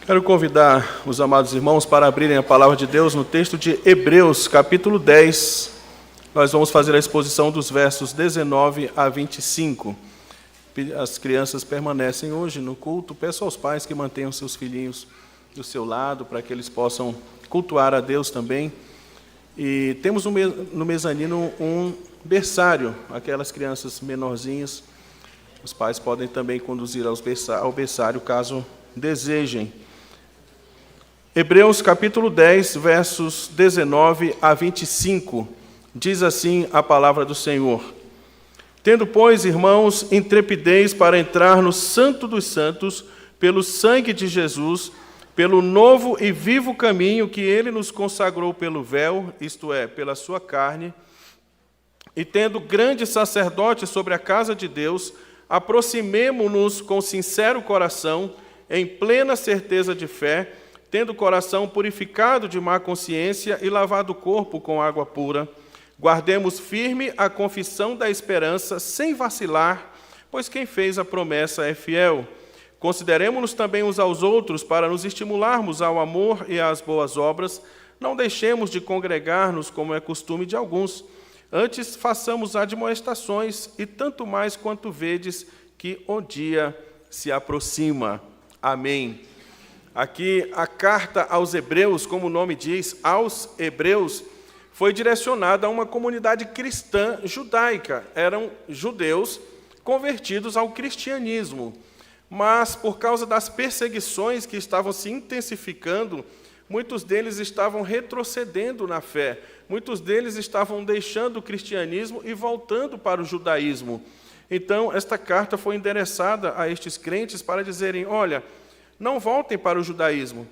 Quero convidar os amados irmãos para abrirem a palavra de Deus no texto de Hebreus, capítulo 10. Nós vamos fazer a exposição dos versos 19 a 25. As crianças permanecem hoje no culto. Peço aos pais que mantenham seus filhinhos do seu lado, para que eles possam cultuar a Deus também. E temos no mezanino um berçário, aquelas crianças menorzinhas. Os pais podem também conduzir ao berçário, caso desejem. Hebreus capítulo 10, versos 19 a 25, diz assim a palavra do Senhor. Tendo, pois, irmãos, intrepidez para entrar no Santo dos Santos, pelo sangue de Jesus, pelo novo e vivo caminho que ele nos consagrou pelo véu, isto é, pela sua carne, e tendo grande sacerdote sobre a casa de Deus, aproximemo-nos com sincero coração, em plena certeza de fé, tendo o coração purificado de má consciência e lavado o corpo com água pura. Guardemos firme a confissão da esperança, sem vacilar, pois quem fez a promessa é fiel. Consideremo-nos também uns aos outros para nos estimularmos ao amor e às boas obras. Não deixemos de congregar-nos, como é costume de alguns. Antes, façamos admoestações, e tanto mais quanto vedes que o dia se aproxima. Amém. Aqui, a carta aos Hebreus, como o nome diz, aos Hebreus, foi direcionada a uma comunidade cristã judaica. Eram judeus convertidos ao cristianismo. Mas, por causa das perseguições que estavam se intensificando, muitos deles estavam retrocedendo na fé. Muitos deles estavam deixando o cristianismo e voltando para o judaísmo. Então, esta carta foi endereçada a estes crentes para dizerem, olha, não voltem para o judaísmo,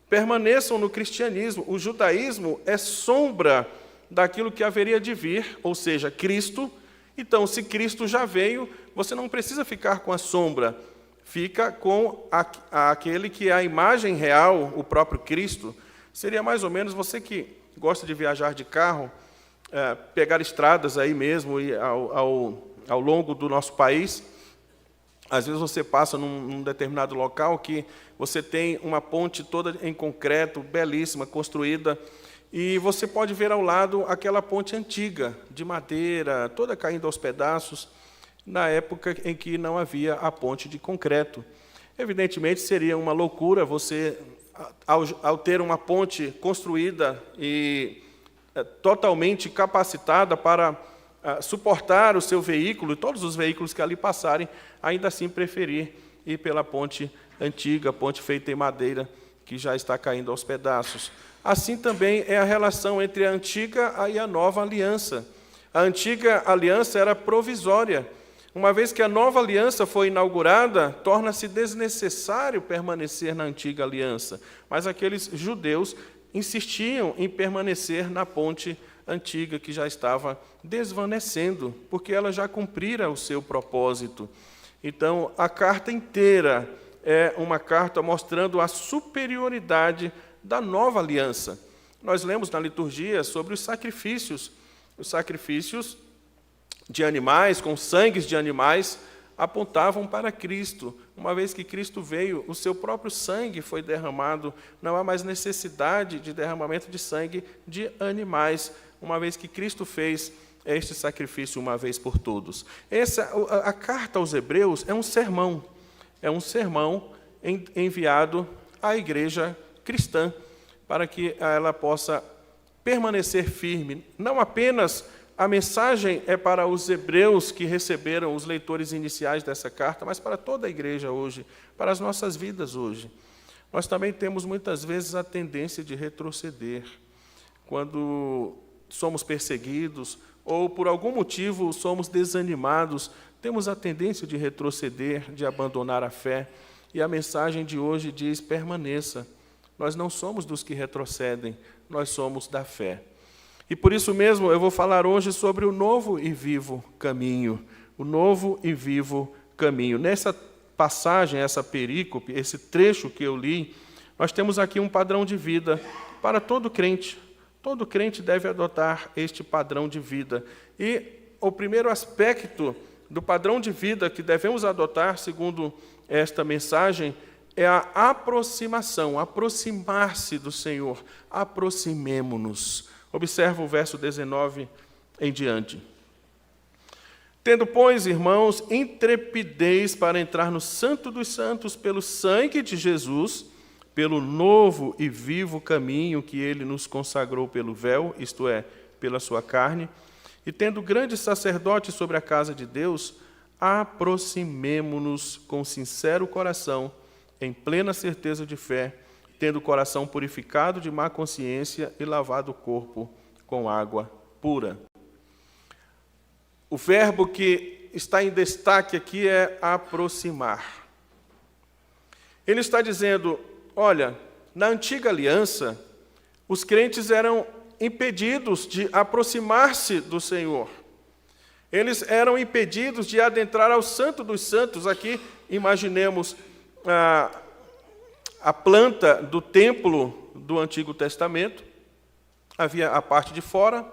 permaneçam no cristianismo. O judaísmo é sombra daquilo que haveria de vir, ou seja, Cristo. Então, se Cristo já veio, você não precisa ficar com a sombra, fica com aquele que é a imagem real, o próprio Cristo. Seria mais ou menos você que gosta de viajar de carro, pegar estradas aí mesmo e ao longo do nosso país. Às vezes você passa num determinado local que você tem uma ponte toda em concreto, belíssima, construída, e você pode ver ao lado aquela ponte antiga, de madeira, toda caindo aos pedaços, na época em que não havia a ponte de concreto. Evidentemente, seria uma loucura você, ao ter uma ponte construída e totalmente capacitada para suportar o seu veículo, e todos os veículos que ali passarem, ainda assim preferir ir pela ponte antiga, ponte feita em madeira, que já está caindo aos pedaços. Assim também é a relação entre a antiga e a nova aliança. A antiga aliança era provisória. Uma vez que a nova aliança foi inaugurada, torna-se desnecessário permanecer na antiga aliança. Mas aqueles judeus insistiam em permanecer na ponte antiga, que já estava desvanecendo, porque ela já cumprira o seu propósito. Então, a carta inteira é uma carta mostrando a superioridade da nova aliança. Nós lemos na liturgia sobre os sacrifícios de animais, com sangues de animais, apontavam para Cristo. Uma vez que Cristo veio, o seu próprio sangue foi derramado, não há mais necessidade de derramamento de sangue de animais, uma vez que Cristo fez este sacrifício uma vez por todos. A carta aos Hebreus é um sermão enviado à igreja cristã, para que ela possa permanecer firme. Não apenas a mensagem é para os hebreus que receberam os leitores iniciais dessa carta, mas para toda a igreja hoje, para as nossas vidas hoje. Nós também temos muitas vezes a tendência de retroceder. Quando somos perseguidos ou por algum motivo somos desanimados, temos a tendência de retroceder, de abandonar a fé. E a mensagem de hoje diz, permaneça. Nós não somos dos que retrocedem, nós somos da fé. E por isso mesmo eu vou falar hoje sobre o novo e vivo caminho. O novo e vivo caminho. Nessa passagem, essa perícope, esse trecho que eu li, nós temos aqui um padrão de vida para todo crente. Todo crente deve adotar este padrão de vida. E o primeiro aspecto do padrão de vida que devemos adotar, segundo esta mensagem, é a aproximação, aproximar-se do Senhor. Aproximemo-nos. Observa o verso 19 em diante. Tendo, pois, irmãos, intrepidez para entrar no Santo dos Santos pelo sangue de Jesus, pelo novo e vivo caminho que ele nos consagrou pelo véu, isto é, pela sua carne, e tendo grande sacerdote sobre a casa de Deus, aproximemo-nos com sincero coração, em plena certeza de fé, tendo o coração purificado de má consciência e lavado o corpo com água pura. O verbo que está em destaque aqui é aproximar. Ele está dizendo, olha, na antiga aliança, os crentes eram impedidos de aproximar-se do Senhor. Eles eram impedidos de adentrar ao Santo dos Santos. Aqui, imaginemos a planta do templo do Antigo Testamento. Havia a parte de fora,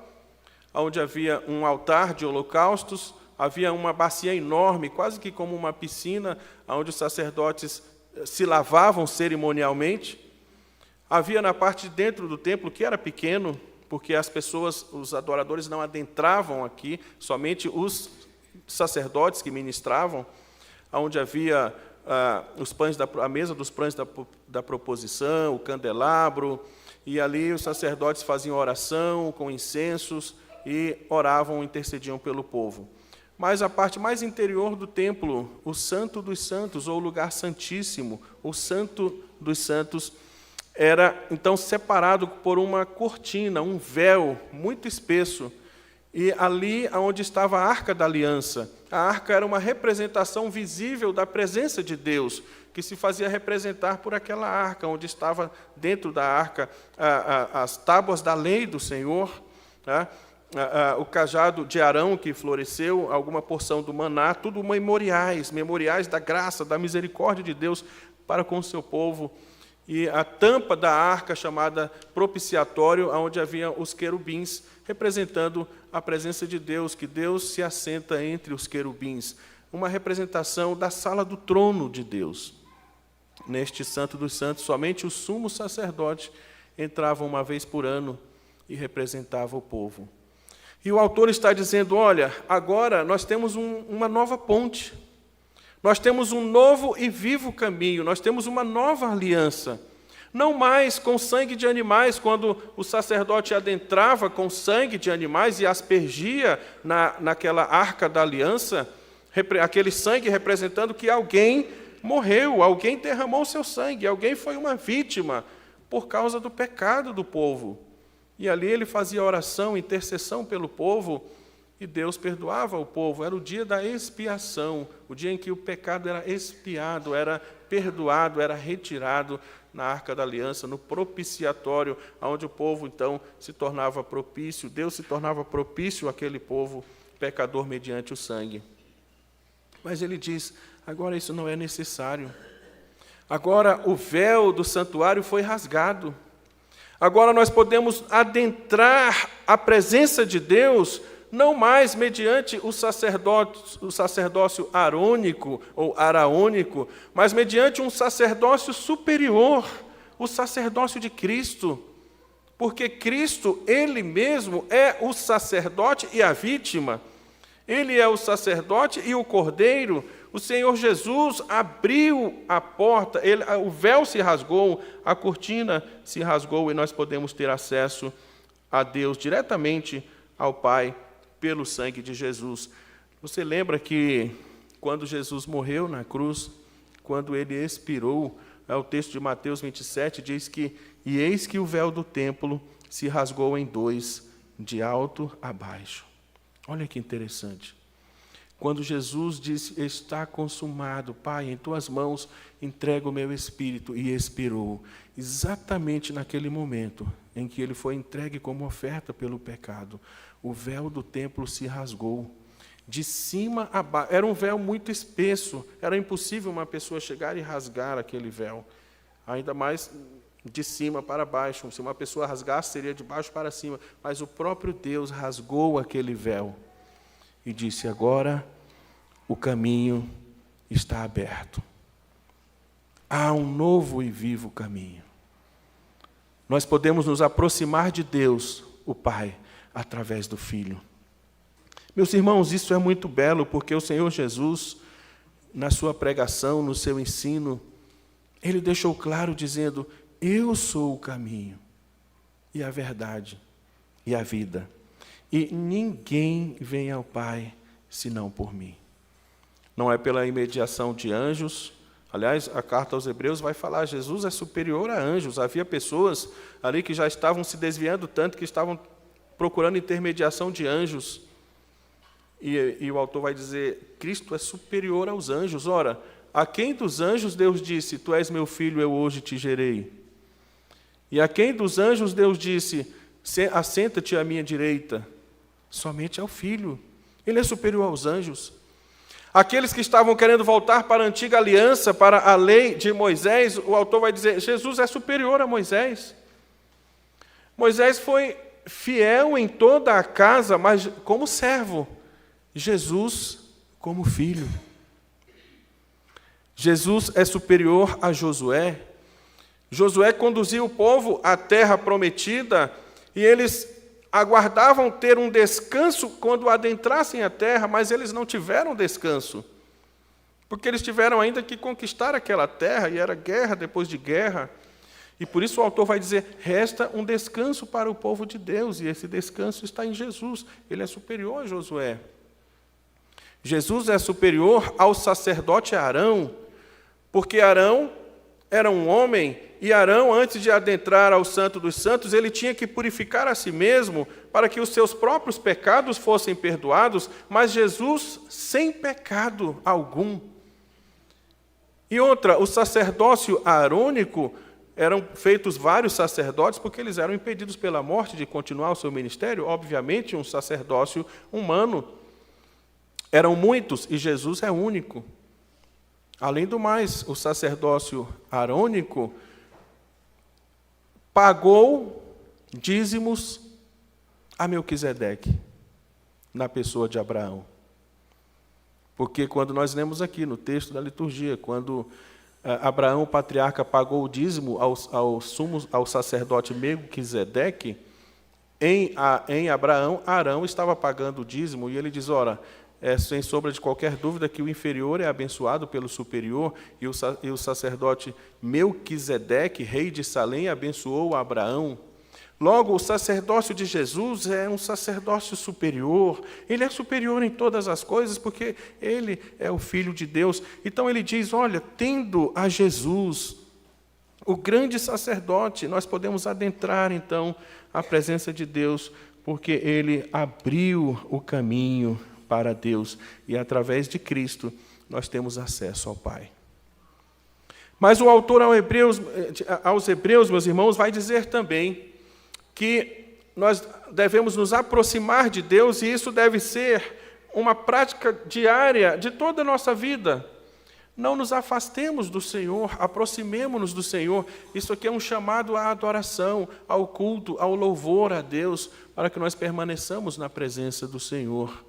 onde havia um altar de holocaustos, havia uma bacia enorme, quase que como uma piscina, onde os sacerdotes se lavavam cerimonialmente. Havia na parte de dentro do templo, que era pequeno, porque as pessoas, os adoradores não adentravam aqui, somente os sacerdotes que ministravam, onde havia a mesa dos pães da proposição, o candelabro, e ali os sacerdotes faziam oração com incensos e oravam, intercediam pelo povo. Mas a parte mais interior do templo, o Santo dos Santos, ou o lugar santíssimo, o Santo dos Santos, era então separado por uma cortina, um véu muito espesso. E ali onde estava a Arca da Aliança, a arca era uma representação visível da presença de Deus, que se fazia representar por aquela arca, onde estava dentro da arca as tábuas da lei do Senhor, né? O cajado de Arão que floresceu, alguma porção do maná, tudo memoriais da graça, da misericórdia de Deus para com o seu povo. E a tampa da arca chamada propiciatório, onde havia os querubins, representando a presença de Deus, que Deus se assenta entre os querubins. Uma representação da sala do trono de Deus. Neste Santo dos Santos, somente o sumo sacerdote entrava uma vez por ano e representava o povo. E o autor está dizendo, olha, agora nós temos uma nova ponte. Nós temos um novo e vivo caminho, nós temos uma nova aliança. Não mais com sangue de animais, quando o sacerdote adentrava com sangue de animais e aspergia naquela arca da aliança, aquele sangue representando que alguém morreu, alguém derramou seu sangue, alguém foi uma vítima por causa do pecado do povo. E ali ele fazia oração, intercessão pelo povo, e Deus perdoava o povo. Era o dia da expiação, o dia em que o pecado era expiado, era perdoado, era retirado na Arca da Aliança, no propiciatório, onde o povo, então, se tornava propício, Deus se tornava propício àquele povo pecador mediante o sangue. Mas ele diz, agora isso não é necessário. Agora o véu do santuário foi rasgado. Agora nós podemos adentrar a presença de Deus, não mais mediante o sacerdócio arônico ou araônico, mas mediante um sacerdócio superior, o sacerdócio de Cristo. Porque Cristo, Ele mesmo, é o sacerdote e a vítima. Ele é o sacerdote e o cordeiro. O Senhor Jesus abriu a porta, o véu se rasgou, a cortina se rasgou e nós podemos ter acesso a Deus diretamente ao Pai pelo sangue de Jesus. Você lembra que quando Jesus morreu na cruz, quando ele expirou, o texto de Mateus 27 diz que e eis que o véu do templo se rasgou em dois, de alto a baixo. Olha que interessante. Quando Jesus disse, está consumado, Pai, em tuas mãos entrego o meu espírito, e expirou, exatamente naquele momento em que ele foi entregue como oferta pelo pecado, o véu do templo se rasgou, de cima a baixo. Era um véu muito espesso, era impossível uma pessoa chegar e rasgar aquele véu, ainda mais de cima para baixo. Se uma pessoa rasgasse, seria de baixo para cima, mas o próprio Deus rasgou aquele véu e disse, agora o caminho está aberto. há um novo e vivo caminho. Nós podemos nos aproximar de Deus, o Pai, através do Filho. Meus irmãos, isso é muito belo, porque o Senhor Jesus, na sua pregação, no seu ensino, Ele deixou claro dizendo: eu sou o caminho, e a verdade, e a vida. E ninguém vem ao Pai, senão por mim. Não é pela imediação de anjos. Aliás, a carta aos Hebreus vai falar: Jesus é superior a anjos. Havia pessoas ali que já estavam se desviando tanto que estavam procurando intermediação de anjos. E o autor vai dizer: Cristo é superior aos anjos. Ora, a quem dos anjos Deus disse: tu és meu filho, eu hoje te gerei? E a quem dos anjos Deus disse: assenta-te à minha direita? Somente ao Filho. Ele é superior aos anjos. Aqueles que estavam querendo voltar para a antiga aliança, para a lei de Moisés, o autor vai dizer: Jesus é superior a Moisés. Moisés foi fiel em toda a casa, mas como servo. Jesus como filho. Jesus é superior a Josué. Josué conduziu o povo à terra prometida e eles aguardavam ter um descanso quando adentrassem a terra, mas eles não tiveram descanso, porque eles tiveram ainda que conquistar aquela terra, e era guerra depois de guerra, e por isso o autor vai dizer: resta um descanso para o povo de Deus, e esse descanso está em Jesus. Ele é superior a Josué. Jesus é superior ao sacerdote Arão, porque Arão era um homem, e Arão, antes de adentrar ao Santo dos Santos, ele tinha que purificar a si mesmo para que os seus próprios pecados fossem perdoados, mas Jesus sem pecado algum. E outra, o sacerdócio arônico, eram feitos vários sacerdotes porque eles eram impedidos pela morte de continuar o seu ministério, obviamente um sacerdócio humano. Eram muitos e Jesus é único. Além do mais, o sacerdócio arônico pagou dízimos a Melquisedeque, na pessoa de Abraão. Porque quando nós lemos aqui no texto da liturgia, quando Abraão, o patriarca, pagou o dízimo ao sacerdote Melquisedeque, em Abraão, Arão estava pagando o dízimo, e ele diz: ora, sem sombra de qualquer dúvida que o inferior é abençoado pelo superior, e o sacerdote Melquisedeque, rei de Salém, abençoou Abraão. Logo, o sacerdócio de Jesus é um sacerdócio superior. Ele é superior em todas as coisas, porque ele é o Filho de Deus. Então ele diz: olha, tendo a Jesus, o grande sacerdote, nós podemos adentrar então a presença de Deus, porque ele abriu o caminho para Deus, e através de Cristo nós temos acesso ao Pai. Mas o autor aos Hebreus, meus irmãos, vai dizer também que nós devemos nos aproximar de Deus, e isso deve ser uma prática diária de toda a nossa vida. Não nos afastemos do Senhor, aproximemo-nos do Senhor. Isso aqui é um chamado à adoração, ao culto, ao louvor a Deus, para que nós permaneçamos na presença do Senhor.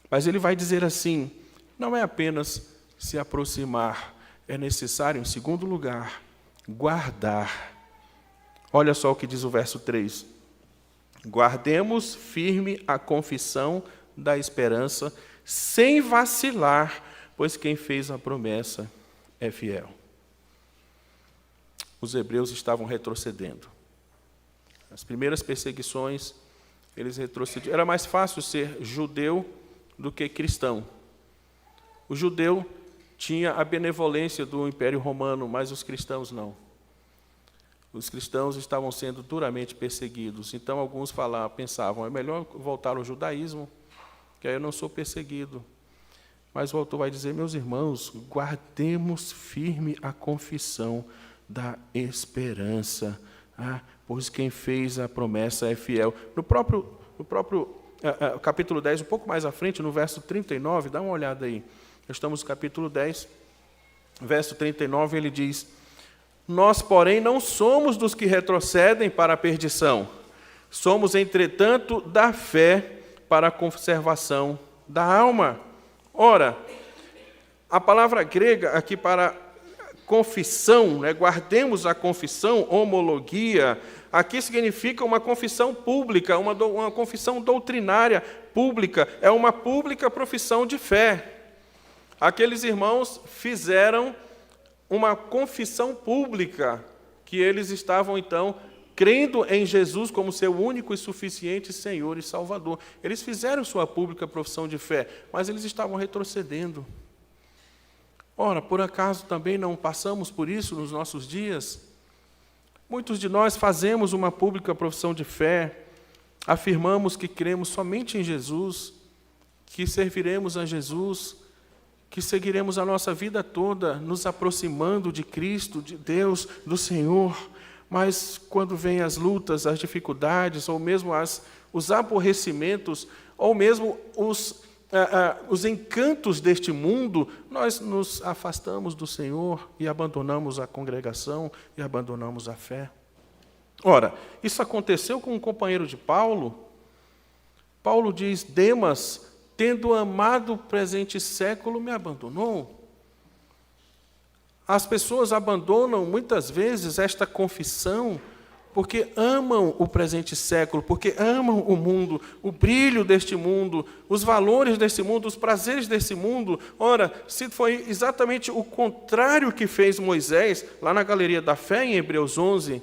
Mas ele vai dizer assim: não é apenas se aproximar, é necessário, em segundo lugar, guardar. Olha só o que diz o verso 3. Guardemos firme a confissão da esperança, sem vacilar, pois quem fez a promessa é fiel. Os hebreus estavam retrocedendo. As primeiras perseguições, eles retrocediam. Era mais fácil ser judeu do que cristão. O judeu tinha a benevolência do Império Romano, mas os cristãos não. Os cristãos estavam sendo duramente perseguidos. Então, alguns pensavam: é melhor voltar ao judaísmo, que aí eu não sou perseguido. Mas o autor vai dizer: meus irmãos, guardemos firme a confissão da esperança, pois quem fez a promessa é fiel. No próprio capítulo 10, um pouco mais à frente, no verso 39, dá uma olhada aí. Estamos no capítulo 10, verso 39, ele diz: nós, porém, não somos dos que retrocedem para a perdição. Somos, entretanto, da fé para a conservação da alma. Ora, a palavra grega aqui para confissão, né? Guardemos a confissão, homologia, aqui significa uma confissão pública, uma confissão doutrinária pública, é uma pública profissão de fé. Aqueles irmãos fizeram uma confissão pública, que eles estavam, então, crendo em Jesus como seu único e suficiente Senhor e Salvador. Eles fizeram sua pública profissão de fé, mas eles estavam retrocedendo. Ora, por acaso também não passamos por isso nos nossos dias? Muitos de nós fazemos uma pública profissão de fé, afirmamos que cremos somente em Jesus, que serviremos a Jesus, que seguiremos a nossa vida toda nos aproximando de Cristo, de Deus, do Senhor, mas quando vêm as lutas, as dificuldades, ou mesmo os aborrecimentos, ou mesmo os encantos deste mundo, nós nos afastamos do Senhor e abandonamos a congregação e abandonamos a fé. Ora, isso aconteceu com um companheiro de Paulo. Paulo diz: Demas, tendo amado o presente século, me abandonou. As pessoas abandonam muitas vezes esta confissão porque amam o presente século, porque amam o mundo, o brilho deste mundo, os valores desse mundo, os prazeres desse mundo. Ora, se foi exatamente o contrário que fez Moisés, lá na Galeria da Fé, em Hebreus 11,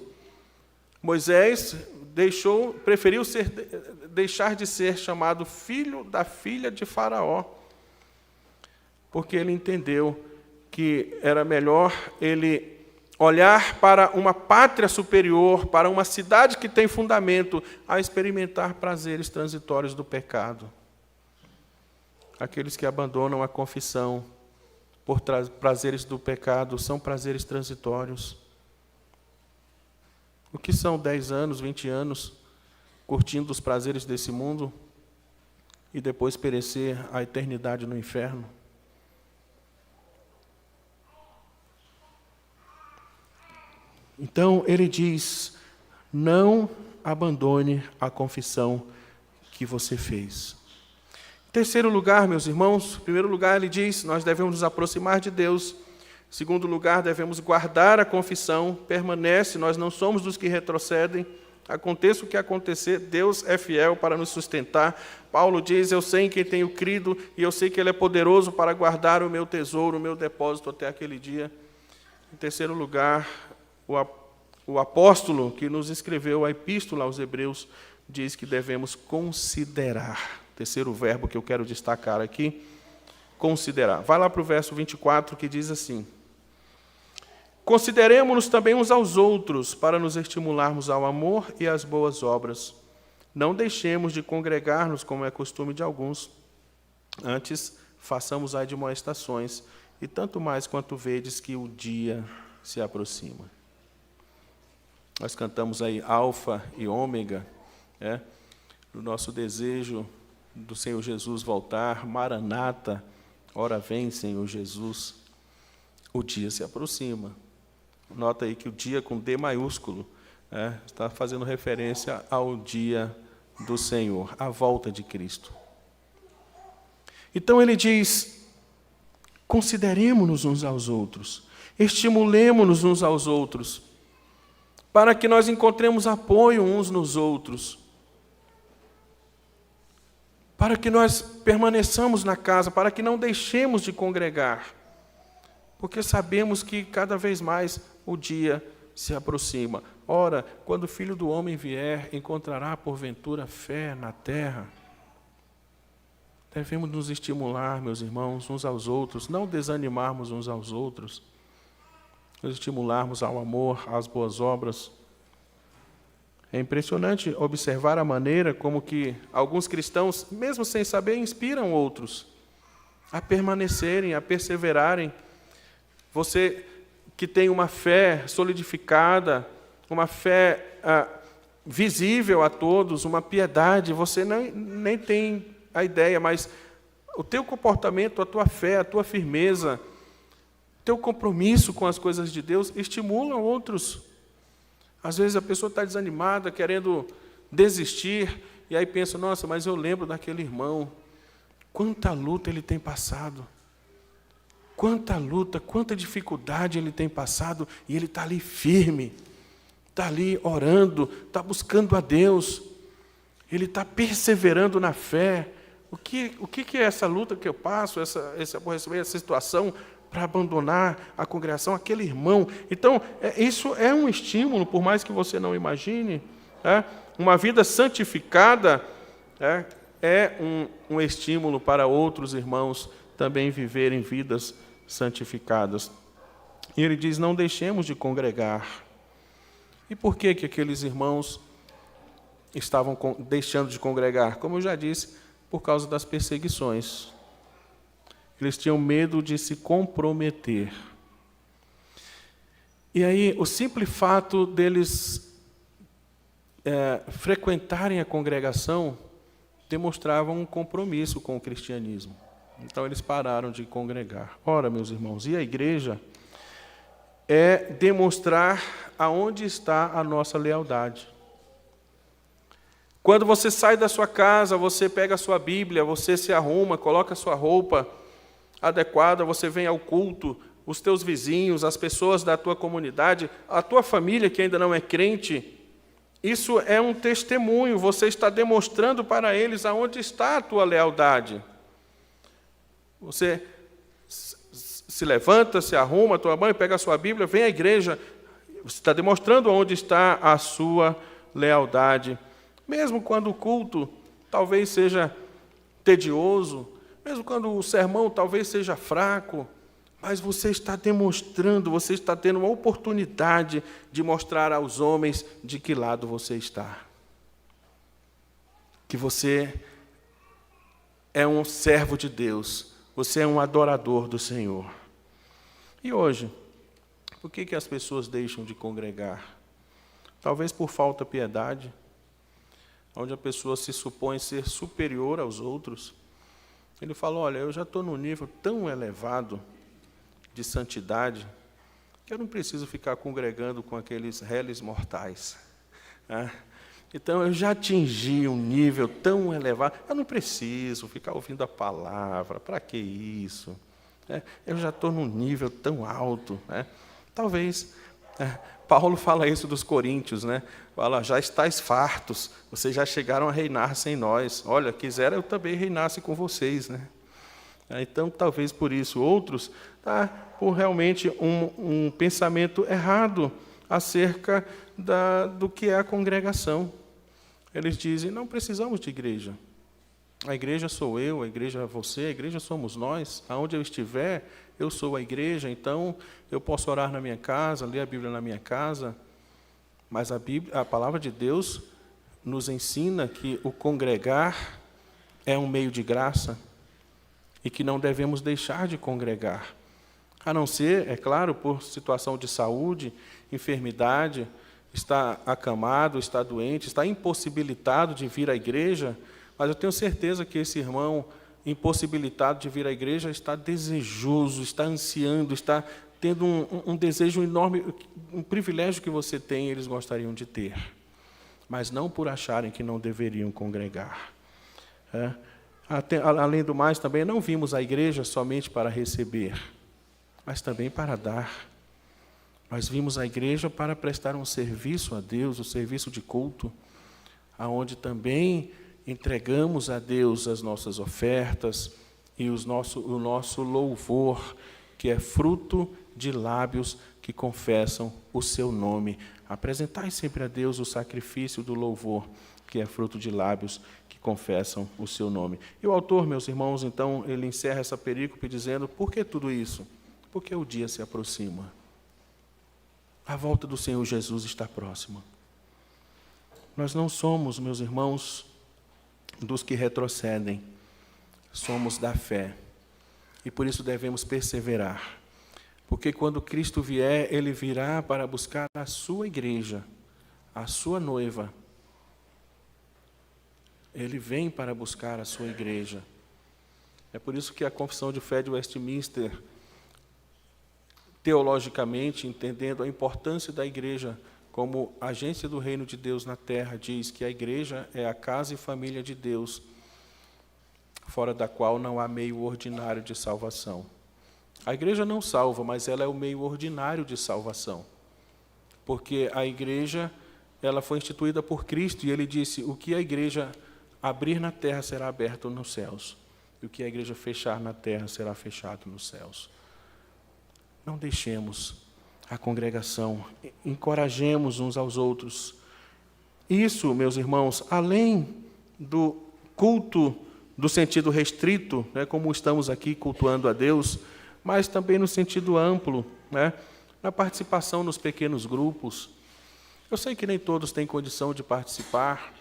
Moisés preferiu deixar de ser chamado filho da filha de Faraó, porque ele entendeu que era melhor ele olhar para uma pátria superior, para uma cidade que tem fundamento, a experimentar prazeres transitórios do pecado. Aqueles que abandonam a confissão por prazeres do pecado são prazeres transitórios. O que são 10 anos, 20 anos, curtindo os prazeres desse mundo e depois perecer a eternidade no inferno? Então, ele diz: não abandone a confissão que você fez. Em terceiro lugar, meus irmãos, em primeiro lugar, ele diz: nós devemos nos aproximar de Deus. Em segundo lugar, devemos guardar a confissão, permanece, nós não somos dos que retrocedem. Aconteça o que acontecer, Deus é fiel para nos sustentar. Paulo diz: eu sei em quem tenho crido, e eu sei que Ele é poderoso para guardar o meu tesouro, o meu depósito até aquele dia. Em terceiro lugar, o apóstolo que nos escreveu a epístola aos Hebreus diz que devemos considerar. Terceiro verbo que eu quero destacar aqui, considerar. Vai lá para o verso 24, que diz assim: consideremo-nos também uns aos outros, para nos estimularmos ao amor e às boas obras. Não deixemos de congregar-nos, como é costume de alguns. Antes, façamos admoestações, e tanto mais quanto vedes que o dia se aproxima. Nós cantamos aí Alfa e Ômega, no nosso desejo do Senhor Jesus voltar. Maranata, ora vem, Senhor Jesus. O dia se aproxima. Nota aí que o dia com D maiúsculo está fazendo referência ao dia do Senhor, à volta de Cristo. Então ele diz: consideremo-nos uns aos outros, estimulemo-nos uns aos outros, para que nós encontremos apoio uns nos outros, para que nós permaneçamos na casa, para que não deixemos de congregar, porque sabemos que cada vez mais o dia se aproxima. Ora, quando o Filho do Homem vier, encontrará porventura fé na terra? Devemos nos estimular, meus irmãos, uns aos outros, não desanimarmos uns aos outros, nos estimularmos ao amor, às boas obras. É impressionante observar a maneira como que alguns cristãos, mesmo sem saber, inspiram outros a permanecerem, a perseverarem. Você que tem uma fé solidificada, uma fé visível a todos, uma piedade, você nem tem a ideia, mas o teu comportamento, a tua fé, a tua firmeza, teu compromisso com as coisas de Deus estimulam outros. Às vezes a pessoa está desanimada, querendo desistir, e aí pensa: nossa, mas eu lembro daquele irmão, quanta luta ele tem passado, quanta luta, quanta dificuldade ele tem passado, e ele está ali firme, está ali orando, está buscando a Deus, ele está perseverando na fé. O que é essa luta que eu passo, esse aborrecimento, essa situação, para abandonar a congregação, aquele irmão? Então, isso é um estímulo, por mais que você não imagine. Uma vida santificada é um estímulo para outros irmãos também viverem vidas santificadas. E ele diz, não deixemos de congregar. E por que aqueles irmãos estavam deixando de congregar? Como eu já disse, por causa das perseguições. Eles tinham medo de se comprometer. E aí, o simples fato deles frequentarem a congregação demonstrava um compromisso com o cristianismo. Então, eles pararam de congregar. Ora, meus irmãos, e a igreja é demonstrar aonde está a nossa lealdade. Quando você sai da sua casa, você pega a sua Bíblia, você se arruma, coloca a sua roupa adequada, você vem ao culto, os teus vizinhos, as pessoas da tua comunidade, a tua família que ainda não é crente, isso é um testemunho, você está demonstrando para eles aonde está a tua lealdade. Você se levanta, se arruma, toma banho, pega a sua Bíblia, vem à igreja, você está demonstrando aonde está a sua lealdade. Mesmo quando o culto talvez seja tedioso, mesmo quando o sermão talvez seja fraco, mas você está demonstrando, você está tendo uma oportunidade de mostrar aos homens de que lado você está. Que você é um servo de Deus, você é um adorador do Senhor. E hoje, por que as pessoas deixam de congregar? Talvez por falta de piedade, onde a pessoa se supõe ser superior aos outros. Ele fala, olha, eu já estou num nível tão elevado de santidade que eu não preciso ficar congregando com aqueles réis mortais. Então, eu já atingi um nível tão elevado, eu não preciso ficar ouvindo a palavra, para que isso? Eu já estou num nível tão alto. Talvez... Paulo fala isso dos coríntios, Fala, já estáis fartos, vocês já chegaram a reinar sem nós. Olha, quisera eu também reinasse com vocês, Então, talvez por isso. Outros, por realmente um pensamento errado acerca do que é a congregação. Eles dizem, não precisamos de igreja. A igreja sou eu, a igreja é você, a igreja somos nós. Aonde eu estiver, eu sou a igreja, então eu posso orar na minha casa, ler a Bíblia na minha casa. Mas a palavra de Deus nos ensina que o congregar é um meio de graça e que não devemos deixar de congregar. A não ser, é claro, por situação de saúde, enfermidade, está acamado, está doente, está impossibilitado de vir à igreja. Mas eu tenho certeza que esse irmão impossibilitado de vir à igreja está desejoso, está ansiando, está tendo um desejo enorme, um privilégio que você tem, eles gostariam de ter. Mas não por acharem que não deveriam congregar. Além do mais, também não vimos a igreja somente para receber, mas também para dar. Nós vimos a igreja para prestar um serviço a Deus, o serviço de culto, aonde também entregamos a Deus as nossas ofertas e o nosso louvor, que é fruto de lábios que confessam o seu nome. Apresentai sempre a Deus o sacrifício do louvor, que é fruto de lábios que confessam o seu nome. E o autor, meus irmãos, então, ele encerra essa perícope dizendo, por que tudo isso? Porque o dia se aproxima. A volta do Senhor Jesus está próxima. Nós não somos, meus irmãos, dos que retrocedem, somos da fé. E por isso devemos perseverar. Porque quando Cristo vier, Ele virá para buscar a sua igreja, a sua noiva. Ele vem para buscar a sua igreja. É por isso que a Confissão de Fé de Westminster, teologicamente, entendendo a importância da igreja como agência do reino de Deus na terra, diz que a igreja é a casa e família de Deus, fora da qual não há meio ordinário de salvação. A igreja não salva, mas ela é o meio ordinário de salvação. Porque a igreja, ela foi instituída por Cristo, e ele disse, o que a igreja abrir na terra será aberto nos céus, e o que a igreja fechar na terra será fechado nos céus. Não deixemos a congregação, encorajemos uns aos outros. Isso, meus irmãos, além do culto do sentido restrito, né, como estamos aqui cultuando a Deus, mas também no sentido amplo, né, na participação nos pequenos grupos. Eu sei que nem todos têm condição de participar,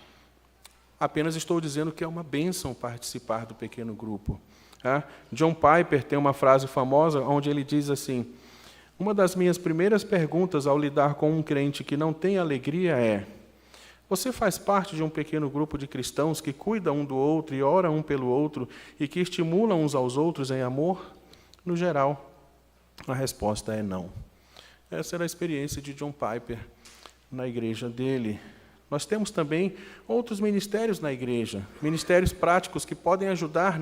apenas estou dizendo que é uma bênção participar do pequeno grupo. John Piper tem uma frase famosa onde ele diz assim, uma das minhas primeiras perguntas ao lidar com um crente que não tem alegria é, você faz parte de um pequeno grupo de cristãos que cuida um do outro e ora um pelo outro e que estimulam uns aos outros em amor? No geral, a resposta é não. Essa era a experiência de John Piper na igreja dele. Nós temos também outros ministérios na igreja, ministérios práticos que podem ajudar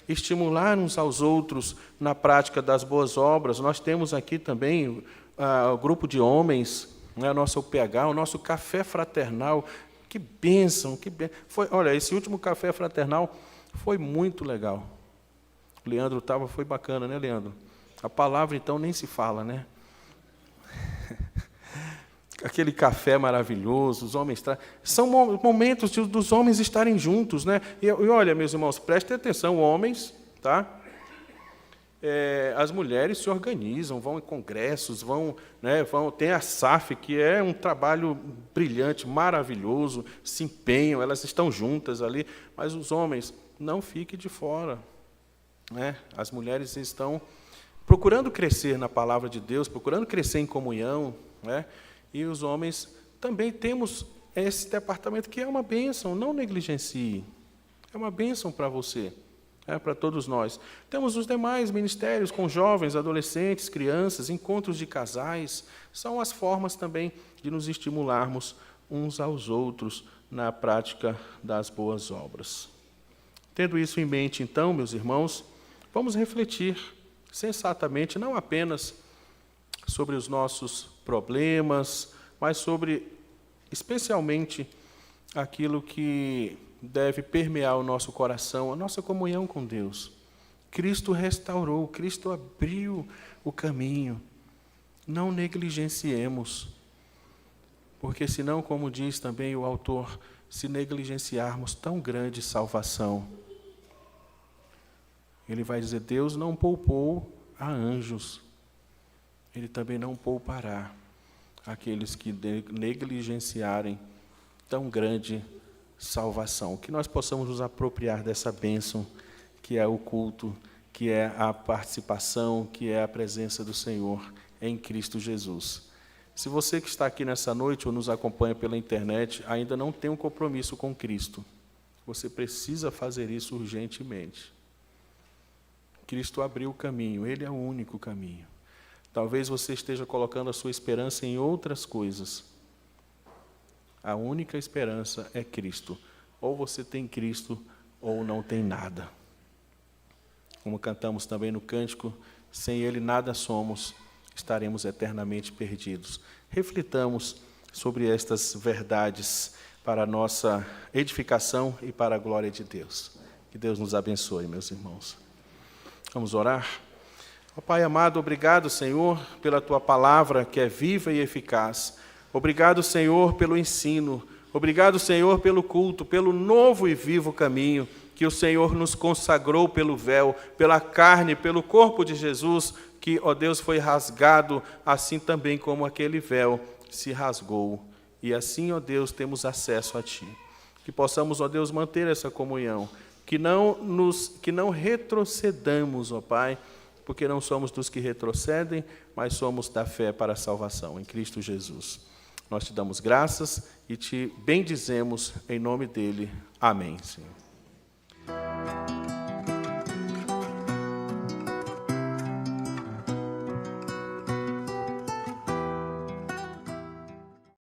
estimular uns aos outros na prática das boas obras. Nós temos aqui também o grupo de homens, né, o nosso PH, o nosso café fraternal. Que bênção, que bênção. Olha, esse último café fraternal foi muito legal. O Leandro estava, foi bacana, né, Leandro? A palavra, então, nem se fala, né? Aquele café maravilhoso, os homens... São momentos dos homens estarem juntos, né? E olha, meus irmãos, prestem atenção, homens, tá? As mulheres se organizam, vão em congressos, tem a SAF, que é um trabalho brilhante, maravilhoso, se empenham, elas estão juntas ali, mas os homens, não fiquem de fora. Né? As mulheres estão procurando crescer na palavra de Deus, procurando crescer em comunhão, né? E os homens também temos esse departamento que é uma bênção, não negligencie, é uma bênção para você, para todos nós. Temos os demais ministérios com jovens, adolescentes, crianças, encontros de casais, são as formas também de nos estimularmos uns aos outros na prática das boas obras. Tendo isso em mente, então, meus irmãos, vamos refletir sensatamente, não apenas sobre os nossos problemas, mas sobre, especialmente, aquilo que deve permear o nosso coração, a nossa comunhão com Deus. Cristo restaurou, Cristo abriu o caminho. Não negligenciemos, porque senão, como diz também o autor, se negligenciarmos tão grande salvação, ele vai dizer, Deus não poupou a anjos, ele também não poupará aqueles que negligenciarem tão grande salvação. Que nós possamos nos apropriar dessa bênção, que é o culto, que é a participação, que é a presença do Senhor em Cristo Jesus. Se você que está aqui nessa noite ou nos acompanha pela internet ainda não tem um compromisso com Cristo, você precisa fazer isso urgentemente. Cristo abriu o caminho, Ele é o único caminho. Talvez você esteja colocando a sua esperança em outras coisas. A única esperança é Cristo. Ou você tem Cristo, ou não tem nada. Como cantamos também no cântico, sem Ele nada somos, estaremos eternamente perdidos. Reflitamos sobre estas verdades para a nossa edificação e para a glória de Deus. Que Deus nos abençoe, meus irmãos. Vamos orar? Ó Pai amado, obrigado, Senhor, pela Tua palavra que é viva e eficaz. Obrigado, Senhor, pelo ensino. Obrigado, Senhor, pelo culto, pelo novo e vivo caminho que o Senhor nos consagrou pelo véu, pela carne, pelo corpo de Jesus, que, ó Deus, foi rasgado, assim também como aquele véu se rasgou. E assim, ó Deus, temos acesso a Ti. Que possamos, ó Deus, manter essa comunhão, que não retrocedamos, ó Pai, porque não somos dos que retrocedem, mas somos da fé para a salvação, em Cristo Jesus. Nós te damos graças e te bendizemos em nome dele. Amém, Senhor.